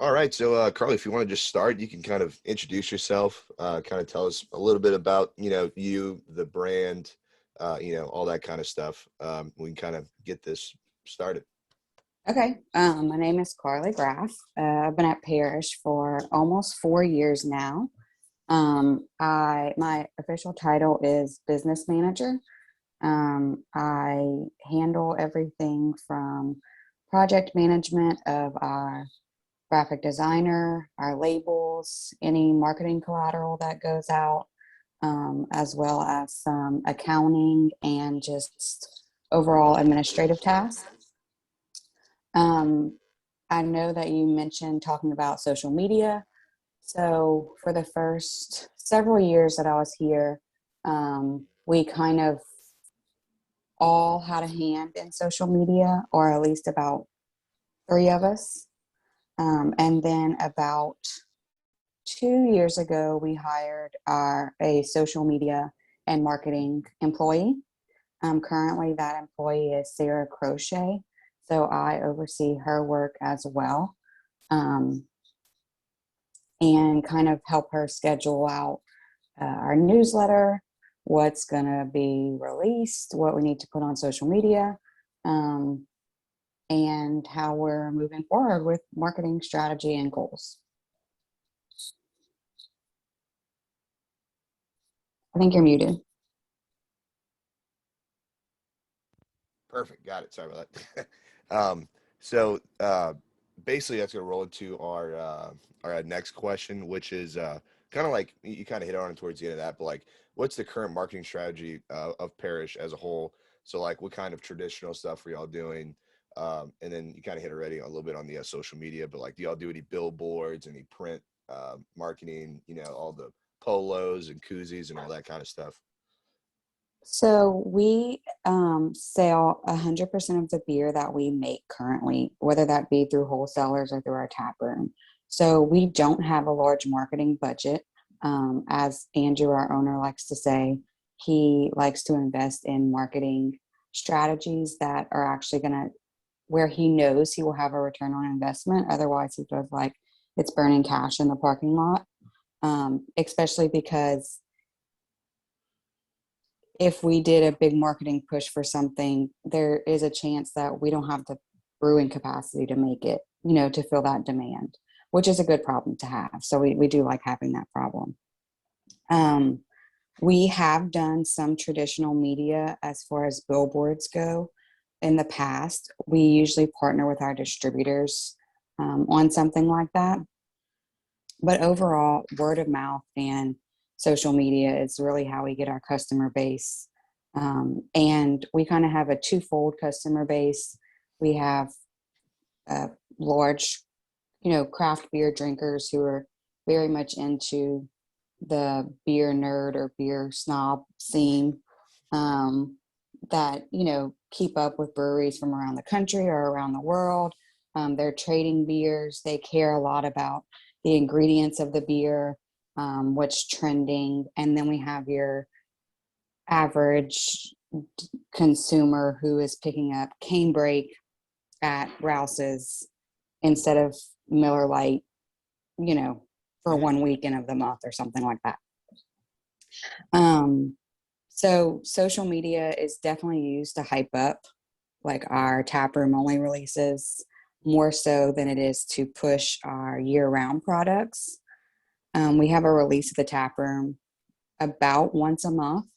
All right. So, Carly, if you want to just start, you can kind of introduce yourself, kind of tell us a little bit about, you, the brand, all that kind of stuff. We can kind of get this started. Okay, my name is Carly Graff. I've been at Parish for almost 4 years now. My official title is business manager. I handle everything from project management of our graphic designer, our labels, any marketing collateral that goes out, as well as some accounting and just overall administrative tasks. Um, I know that you mentioned talking about social media. So, for the first several years that I was here, we kind of all had a hand in social media, or at least about three of us. And then about 2 years ago, we hired a social media and marketing employee. Currently, that employee is Sarah Crochet. So I oversee her work as well, um, and kind of help her schedule out our newsletter, what's going to be released, what we need to put on social media, um, and how we're moving forward with marketing strategy and goals. I think you're muted. Perfect. Got it. Sorry about that. So, basically, that's going to roll into our next question, which is kind of like you kind of hit on it towards the end of that, but like, what's the current marketing strategy of Parish as a whole? So, like, what kind of traditional stuff are y'all doing? And then you kind of hit already a little bit on the social media, but like, do y'all do any billboards, any print marketing? All the polos and koozies and all that kind of stuff. So we sell 100% of the beer that we make currently, whether that be through wholesalers or through our tap room. So we don't have a large marketing budget. As Andrew, our owner, likes to say, he likes to invest in marketing strategies that are actually going to, where he knows he will have a return on investment. Otherwise, he feels like it's burning cash in the parking lot, especially because if we did a big marketing push for something, there is a chance that we don't have the brewing capacity to make it, to fill that demand, which is a good problem to have. So we do like having that problem. Um, we have done some traditional media as far as billboards go in the past. We usually partner with our distributors on something like that. But overall, word of mouth and social media is really how we get our customer base. And we kind of have a twofold customer base. We have large, craft beer drinkers who are very much into the beer nerd or beer snob scene, that, keep up with breweries from around the country or around the world. They're trading beers. They care a lot about the ingredients of the beer, what's trending. And then we have your average consumer who is picking up Canebrake at Rouse's instead of Miller Lite, for Mhm. one weekend of the month or something like that. So social media is definitely used to hype up like our taproom only releases more so than it is to push our year-round products. We have a release at the taproom about once a month.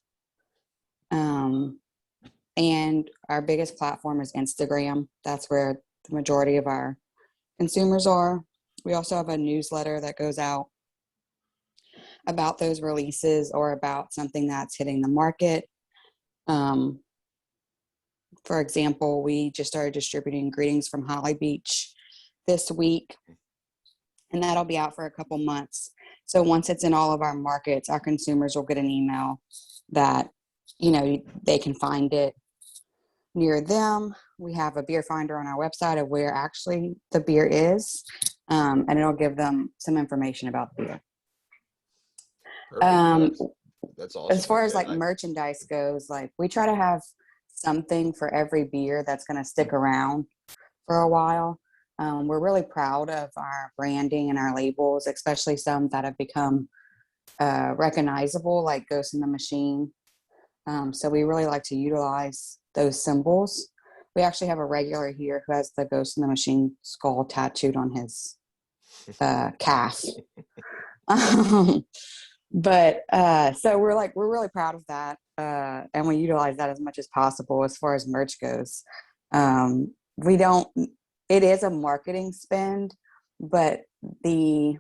And our biggest platform is Instagram. That's where the majority of our consumers are. We also have a newsletter that goes out about those releases or about something that's hitting the market. Um, for example, we just started distributing Greetings from Holly Beach this week, and that'll be out for a couple months. So once it's in all of our markets, our consumers will get an email that, they can find it near them. We have a beer finder on our website of where actually the beer is, and it'll give them some information about the beer. Perfect. No, that's As awesome. far as Yeah, like merchandise goes, like we try to have something for every beer that's going to stick around for a while. We're really proud of our branding and our labels, especially some that have become recognizable, like Ghost in the Machine. So we really like to utilize those symbols. We actually have a regular here who has the Ghost in the Machine skull tattooed on his calf. But so we're really proud of that, and we utilize that as much as possible as far as merch goes. We don't. It is a marketing spend, but the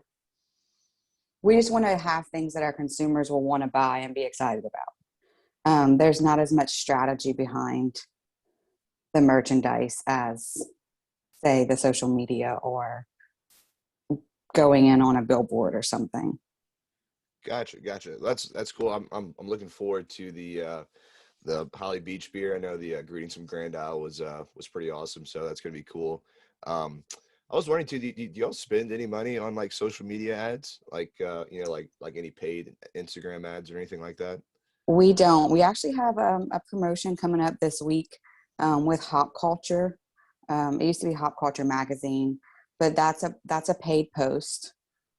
we just want to have things that our consumers will want to buy and be excited about. There's not as much strategy behind the merchandise as, say, the social media or going in on a billboard or something. Gotcha, gotcha. That's cool. I'm looking forward to the Holly Beach beer. I know the Greetings from Grand Isle was pretty awesome, so that's gonna be cool. Um, I was wondering too, do y'all spend any money on like social media ads, like like any paid Instagram ads or anything like that? We don't. We actually have a promotion coming up this week with Hop Culture. It used to be Hop Culture magazine, but that's a paid post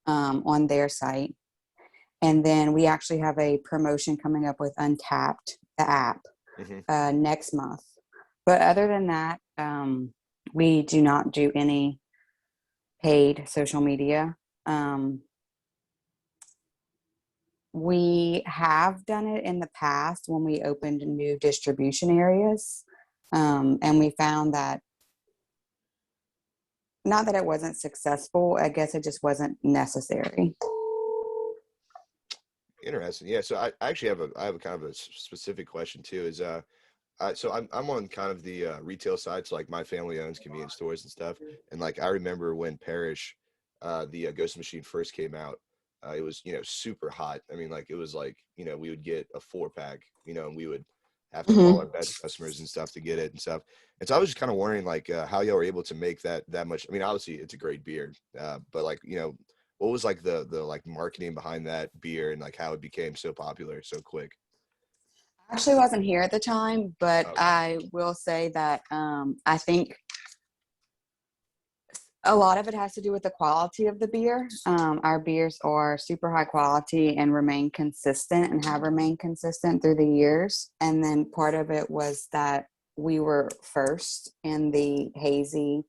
on their site. And then we actually have a promotion coming up with Untapped, the app, Hmm. next month. But other than that, we do not do any paid social media. Um, we have done it in the past when we opened new distribution areas. And we found that not that it wasn't successful, I guess it just wasn't necessary. Interesting. Yeah. So I actually I have a kind of a specific question too. Is so I'm on kind of the retail side. So like my family owns convenience stores and stuff. And like I remember when Parish, the Ghost Machine first came out, it was super hot. I mean like it was like we would get a 4 pack, and we would have to call our Mhm. best customers and stuff to get it and stuff. And so I was just kind of wondering like how y'all were able to make that much. I mean obviously it's a great beer, but like what was like the like marketing behind that beer and like how it became so popular so quick? Actually wasn't here at the time, but Okay. I will say that I think a lot of it has to do with the quality of the beer. Our beers are super high quality and remain consistent and have remained consistent through the years. And then part of it was that we were first in the hazy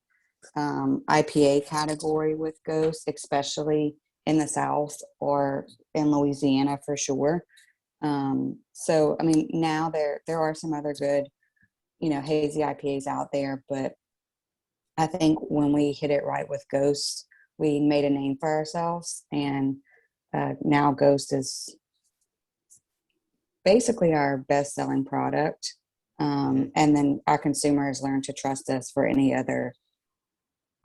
IPA category with Ghost, especially in the South or in Louisiana for sure. So I mean, now there are some other good, hazy IPAs out there, but I think when we hit it right with Ghost, we made a name for ourselves, and now Ghost is basically our best-selling product. Hmm. And then our consumers learn to trust us for any other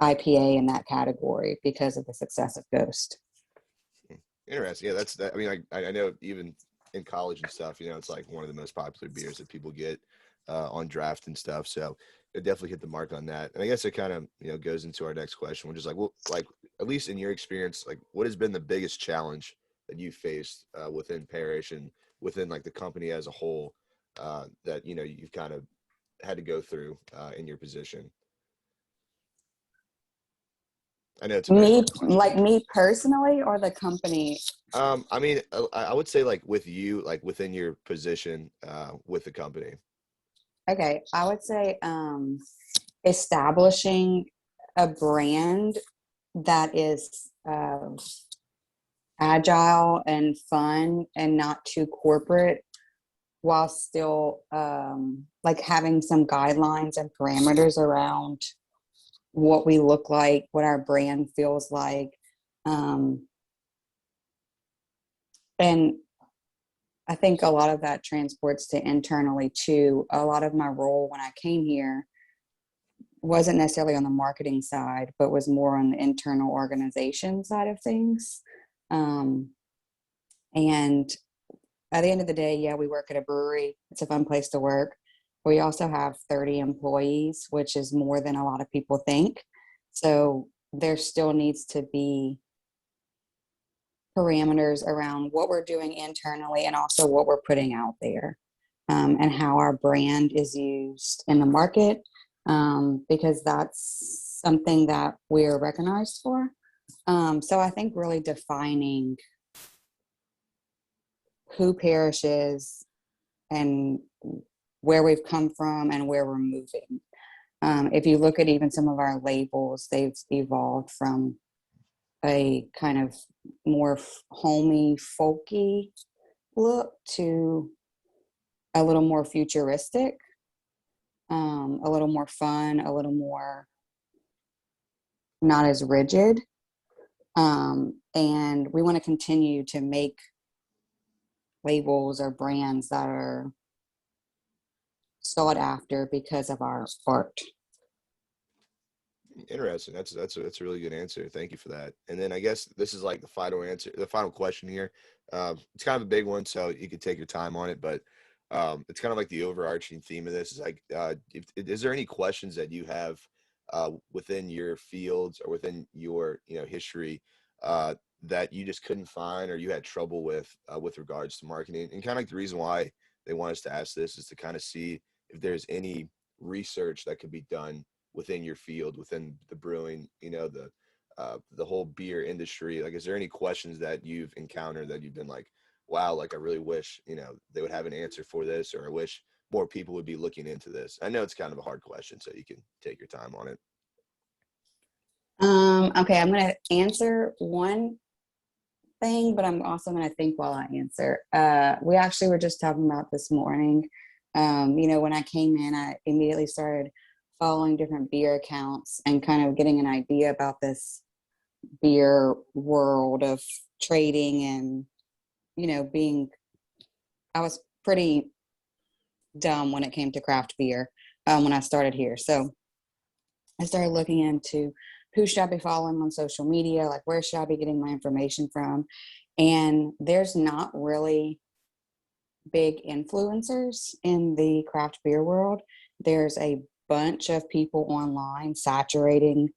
IPA in that category because of the success of Ghost. Interesting. Yeah, that's that. I mean, I know even in college and stuff, it's like one of the most popular beers that people get on draft and stuff. So it definitely hit the mark on that. And I guess it kind of goes into our next question, which is like, well, like at least in your experience, like what has been the biggest challenge that you faced within Parish and within like the company as a whole that you've kind of had to go through in your position? I know it's a very Me, hard question. like me personally, or the company? I mean, I would say like with you, like within your position with the company. Okay, I would say establishing a brand that is agile and fun and not too corporate while still like having some guidelines and parameters around what we look like, what our brand feels like. Um, and I think a lot of that transports to internally too. A lot of my role when I came here wasn't necessarily on the marketing side, but was more on the internal organization side of things. Um, and at the end of the day, yeah, we work at a brewery. It's a fun place to work. We also have 30 employees, which is more than a lot of people think. So there still needs to be parameters around what we're doing internally and also what we're putting out there, and how our brand is used in the market, because that's something that we're recognized for. So I think really defining who Parish is and where we've come from and where we're moving. If you look at even some of our labels, they've evolved from a kind of more homey, folky look to a little more futuristic, a little more fun, a little more not as rigid. And we want to continue to make labels or brands that are sought after because of our art. Interesting. That's a really good answer. Thank you for that. And then I guess this is like the final answer, the final question here. It's kind of a big one, so you can take your time on it. But it's kind of like the overarching theme of this is like, is there any questions that you have within your fields or within your history that you just couldn't find or you had trouble with regards to marketing? And kind of like the reason why they want us to ask this is to kind of see if there's any research that could be done within your field, within the brewing, the whole beer industry. Like, is there any questions that you've encountered that you've been like, wow, like I really wish, they would have an answer for this, or I wish more people would be looking into this? I know it's kind of a hard question, so you can take your time on it. Okay, I'm going to answer one thing, but I'm also going to think while I answer. We actually were just talking about this morning. When I came in, I immediately started following different beer accounts and kind of getting an idea about this beer world of trading and, I was pretty dumb when it came to craft beer when I started here. So I started looking into who should I be following on social media, like where should I be getting my information from? And there's not really big influencers in the craft beer world. There's a bunch of people online saturating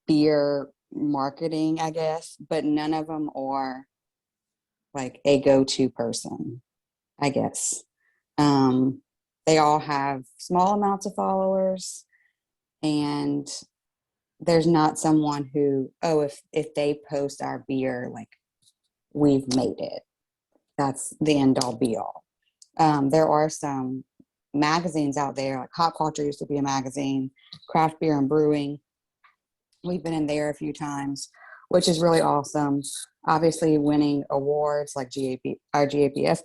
beer marketing, I guess, but none of them are like a go-to person, I guess. Um, they all have small amounts of followers, and there's not someone who, oh, if they post our beer, like we've made it. That's the end all be all. There are some magazines out there, like Hot Culture used to be a magazine, Craft Beer and Brewing. We've been in there a few times, which is really awesome. Obviously, winning awards like our GAPF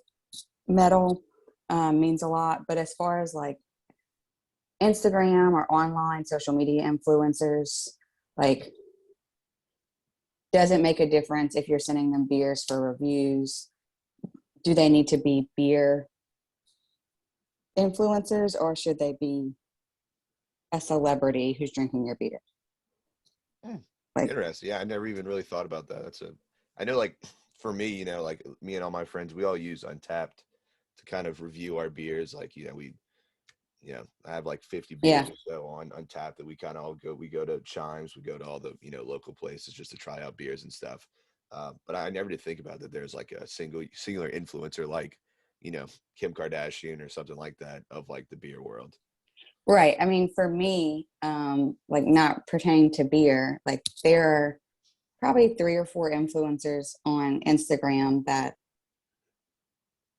medal means a lot. But as far as like Instagram or online social media influencers, like, does it make a difference if you're sending them beers for reviews? Do they need to be beer influencers, or should they be a celebrity who's drinking your beer? Hmm. Like, Interesting. Yeah, I never even really thought about that. I know, like for me, like me and all my friends, we all use Untapped to kind of review our beers. Like, I have like 50 beers yeah, or so on Untapped that we kind of all we go to Chimes, we go to all the, local places just to try out beers and stuff. But I never did think about that there's like a singular influencer like, Kim Kardashian or something like that of like the beer world. right. I mean, for me, like not pertaining to beer, like there are probably 3 or 4 influencers on Instagram that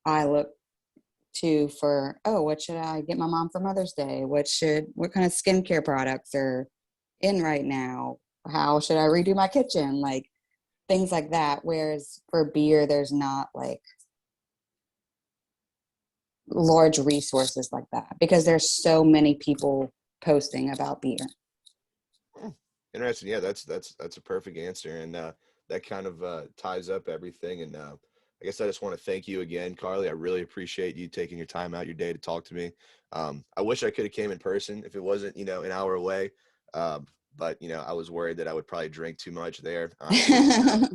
I look to for, oh, what should I get my mom for Mother's Day? What kind of skincare products are in right now? How should I redo my kitchen? Like things like that. Whereas for beer, there's not like large resources like that because there's so many people posting about beer. Hmm. Interesting. Yeah, that's a perfect answer, and that kind of ties up everything. And I guess I just want to thank you again, Carly. I really appreciate you taking your time out your day to talk to me. I wish I could have came in person if it wasn't, an hour away. But I was worried that I would probably drink too much there. I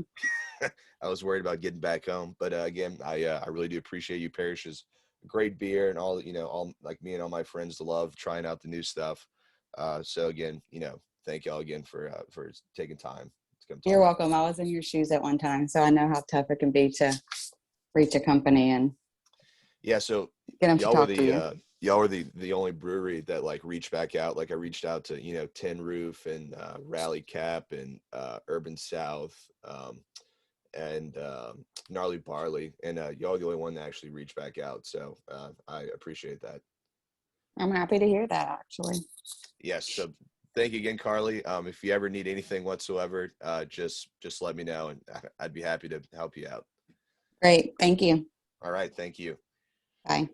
was worried about getting back home. But again, I really do appreciate you. Parish's great beer and all, all like me and all my friends love trying out the new stuff. So again, thank y'all again for taking time to come You're talk to me. welcome. I was in your shoes at one time, so I know how tough it can be to reach a company and Yeah, so get them to y'all were talk to the you. y'all are the only brewery that like reached back out. Like I reached out to Tin Roof and Rally Cap and Urban South and Gnarly Barley, and y'all are the only one that actually reached back out. So I appreciate that. I'm happy to hear that, actually. Yes. So thank you again, Carly. If you ever need anything whatsoever, just let me know, and I'd be happy to help you out. Great. Thank you. All right. Thank you. Bye.